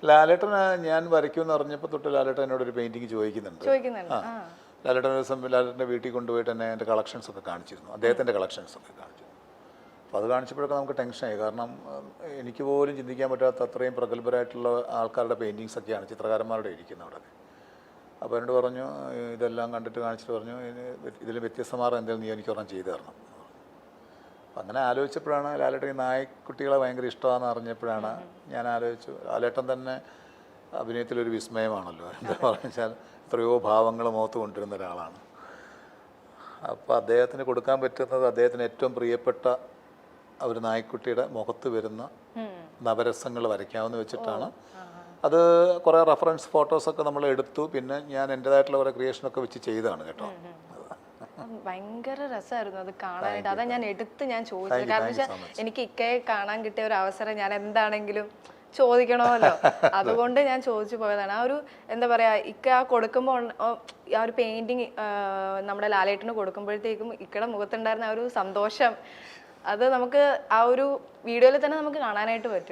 ലാലേട്ടൻ ഞാൻ വരയ്ക്കുമെന്ന് പറഞ്ഞപ്പോൾ തൊട്ട് ലാലേട്ടൻ എന്നോടൊരു പെയിൻറ്റിങ് ചോദിക്കുന്നുണ്ട്. ലാലേട്ടൻ ഒരു ദിവസം ലാലേട്ടൻ്റെ വീട്ടിൽ കൊണ്ടുപോയിട്ട് തന്നെ എൻ്റെ കളക്ഷൻസൊക്കെ കാണിച്ചിരുന്നു, അദ്ദേഹത്തിൻ്റെ കളക്ഷൻസൊക്കെ കാണിച്ചു. അപ്പോൾ അത് കാണിച്ചപ്പോഴൊക്കെ നമുക്ക് ടെൻഷനായി. കാരണം എനിക്ക് പോലും ചിന്തിക്കാൻ പറ്റാത്ത അത്രയും പ്രഗത്ഭരായിട്ടുള്ള ആൾക്കാരുടെ പെയിൻറ്റിങ്സൊക്കെയാണ് ചിത്രകാരന്മാരുടെ ഇരിക്കുന്നത് അവിടെ. അപ്പോൾ എന്നോട് പറഞ്ഞു, ഇതെല്ലാം കണ്ടിട്ട് കാണിച്ചിട്ട് പറഞ്ഞു, ഇതിൽ വ്യത്യസ്തമാർന്ന എന്തെങ്കിലും നീ എനിക്ക് ഒരെണ്ണം ചെയ്തു തരണം. അപ്പം അങ്ങനെ ആലോചിച്ചപ്പോഴാണ് ലാലേട്ടൻ ഈ നായ്ക്കുട്ടികളെ ഭയങ്കര ഇഷ്ടമാണെന്ന് അറിഞ്ഞപ്പോഴാണ് ഞാൻ ആലോചിച്ചു, ലാലേട്ടൻ തന്നെ അഭിനയത്തിലൊരു വിസ്മയമാണല്ലോ. എന്താ പറഞ്ഞാൽ എത്രയോ ഭാവങ്ങൾ മുഖത്ത് കൊണ്ടുവരുന്ന ഒരാളാണ്. അപ്പോൾ അദ്ദേഹത്തിന് കൊടുക്കാൻ പറ്റുന്നത് അദ്ദേഹത്തിന് ഏറ്റവും പ്രിയപ്പെട്ട ഒരു നായ്ക്കുട്ടിയുടെ മുഖത്ത് വരുന്ന നവരസങ്ങൾ വരയ്ക്കാമെന്ന് വെച്ചിട്ടാണ്. അത് കുറേ റെഫറൻസ് ഫോട്ടോസൊക്കെ നമ്മൾ എടുത്തു. പിന്നെ ഞാൻ എൻ്റെതായിട്ടുള്ള കുറേ ക്രിയേഷനൊക്കെ വെച്ച് ചെയ്തതാണ് കേട്ടോ. ഭയങ്കര രസമായിരുന്നു അത് കാണാനായിട്ട്. അതാ ഞാൻ ചോദിച്ചത്. കാരണം വെച്ചാൽ എനിക്ക് ഇക്കയെ കാണാൻ കിട്ടിയ ഒരു അവസരം ഞാൻ എന്താണെങ്കിലും ചോദിക്കണമല്ലോ, അതുകൊണ്ട് ഞാൻ ചോദിച്ചു പോയതാണ്. ആ ഒരു എന്താ പറയാ, ഇക്ക ആ കൊടുക്കുമ്പോൾ ആ ഒരു പെയിന്റിങ് നമ്മുടെ ലാലേട്ടന് കൊടുക്കുമ്പോഴത്തേക്കും ഇക്കയുടെ മുഖത്തുണ്ടായിരുന്ന ആ ഒരു സന്തോഷം, അത് നമുക്ക് ആ ഒരു വീഡിയോയിൽ തന്നെ നമുക്ക് കാണാനായിട്ട് പറ്റും.